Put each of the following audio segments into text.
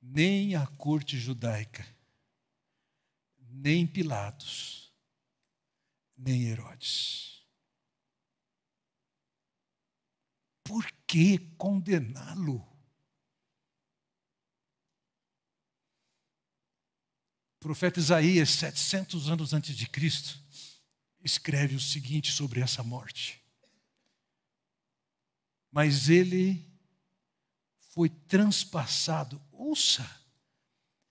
nem a corte judaica, nem Pilatos, nem Herodes. Por que condená-lo? O profeta Isaías, 700 anos antes de Cristo, escreve o seguinte sobre essa morte. Mas ele foi transpassado. Ouça,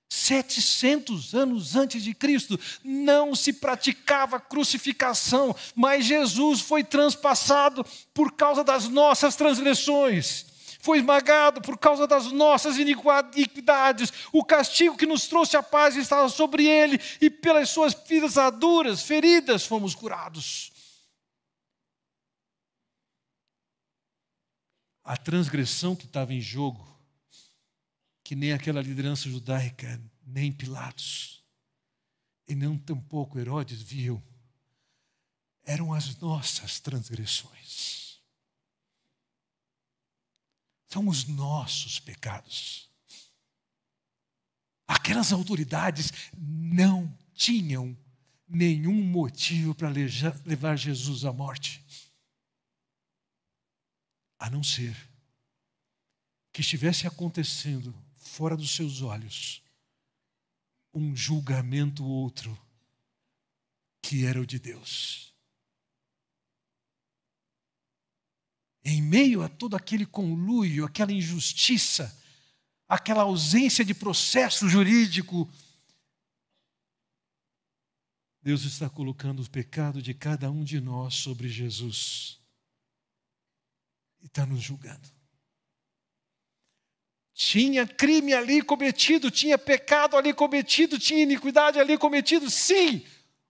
700 anos antes de Cristo, não se praticava crucificação, mas Jesus foi transpassado por causa das nossas transgressões. Foi esmagado por causa das nossas iniquidades. O castigo que nos trouxe a paz estava sobre ele, e pelas suas feridas fomos curados. A transgressão que estava em jogo, que nem aquela liderança judaica, nem Pilatos, e não tampouco Herodes viu, eram as nossas transgressões. São os nossos pecados. Aquelas autoridades não tinham nenhum motivo para levar Jesus à morte, a não ser que estivesse acontecendo fora dos seus olhos um julgamento outro, que era o de Deus. Em meio a todo aquele conluio, aquela injustiça, aquela ausência de processo jurídico, Deus está colocando o pecado de cada um de nós sobre Jesus e está nos julgando. Tinha crime ali cometido, tinha pecado ali cometido, tinha iniquidade ali cometido. Sim,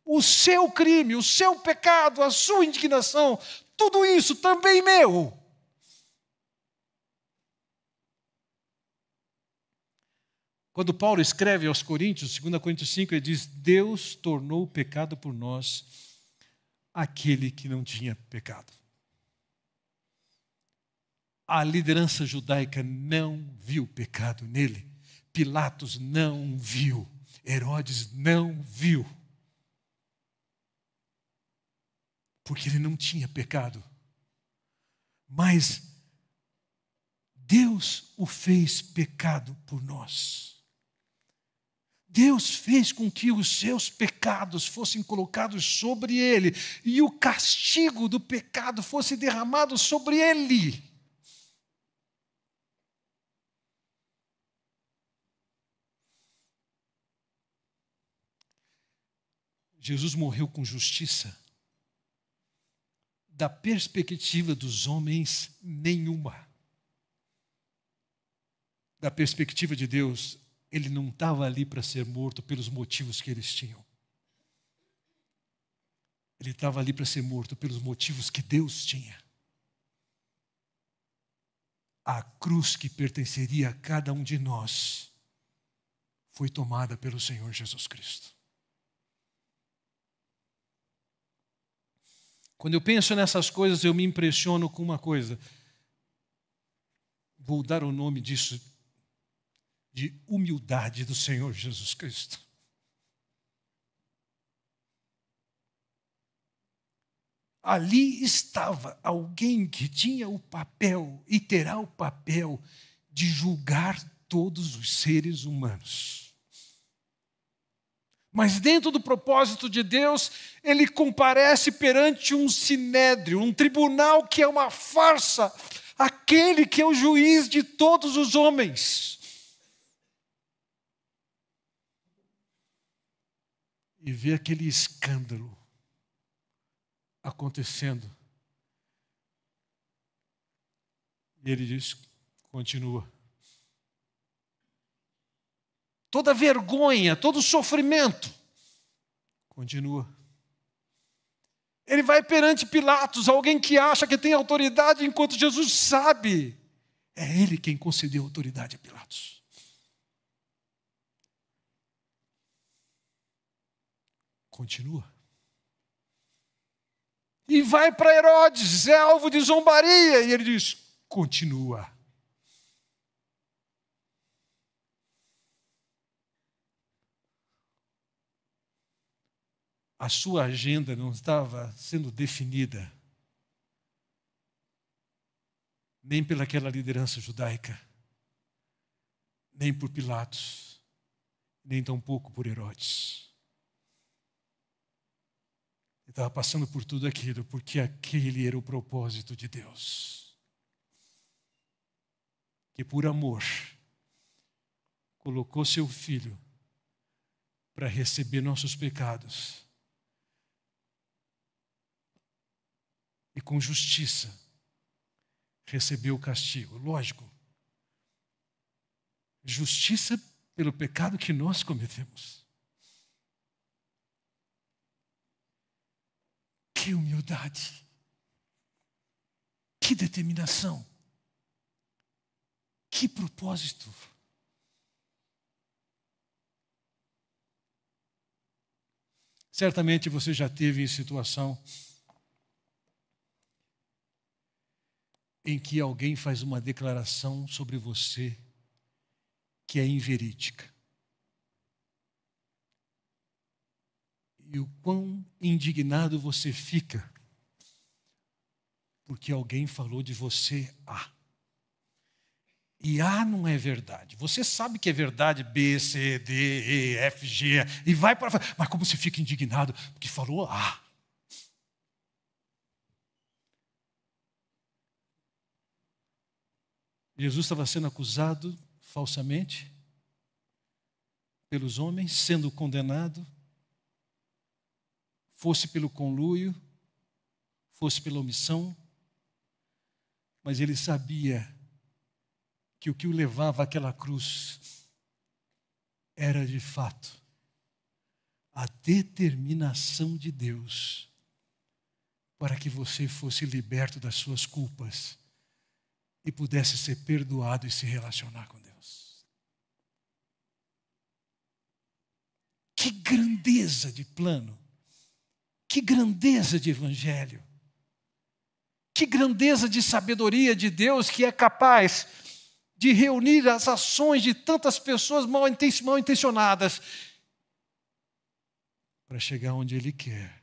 o seu crime, o seu pecado, a sua indignação, tudo isso também meu. Quando Paulo escreve aos Coríntios, 2 Coríntios 5, ele diz: Deus tornou o pecado por nós aquele que não tinha pecado. A liderança judaica não viu pecado nele. Pilatos não viu. Herodes não viu. Porque ele não tinha pecado. Mas Deus o fez pecado por nós. Deus fez com que os seus pecados fossem colocados sobre ele e o castigo do pecado fosse derramado sobre ele. Jesus morreu com justiça. Da perspectiva dos homens, nenhuma. Da perspectiva de Deus, ele não estava ali para ser morto pelos motivos que eles tinham. Ele estava ali para ser morto pelos motivos que Deus tinha. A cruz que pertenceria a cada um de nós foi tomada pelo Senhor Jesus Cristo. Quando eu penso nessas coisas, eu me impressiono com uma coisa. Vou dar o nome disso de humildade do Senhor Jesus Cristo. Ali estava alguém que tinha o papel e terá o papel de julgar todos os seres humanos. Mas dentro do propósito de Deus, ele comparece perante um sinédrio, um tribunal que é uma farsa, aquele que é o juiz de todos os homens. E vê aquele escândalo acontecendo. E ele diz, continua. Toda vergonha, todo sofrimento, continua. Ele vai perante Pilatos, alguém que acha que tem autoridade, enquanto Jesus sabe. É ele quem concedeu autoridade a Pilatos. Continua. E vai para Herodes, é alvo de zombaria, e ele diz, continua. a sua agenda não estava sendo definida nem pelaquela liderança judaica, nem por Pilatos, nem tampouco por Herodes. Ele estava passando por tudo aquilo, porque aquele era o propósito de Deus. Que por amor, colocou seu Filho para receber nossos pecados. E com justiça, recebeu o castigo. Lógico, justiça pelo pecado que nós cometemos. Que humildade, que determinação, que propósito. Certamente você já teve em situação em que alguém faz uma declaração sobre você que é inverídica. E o quão indignado você fica porque alguém falou de você A. E A não é verdade. Você sabe que é verdade B, C, D, E, F, G, e vai para... Mas como você fica indignado porque falou A? Jesus estava sendo acusado falsamente pelos homens, sendo condenado, fosse pelo conluio, fosse pela omissão, mas ele sabia que o que o levava àquela cruz era de fato a determinação de Deus para que você fosse liberto das suas culpas e pudesse ser perdoado e se relacionar com Deus. Que grandeza de plano! Que grandeza de evangelho! Que grandeza de sabedoria de Deus que é capaz de reunir as ações de tantas pessoas mal intencionadas para chegar onde Ele quer.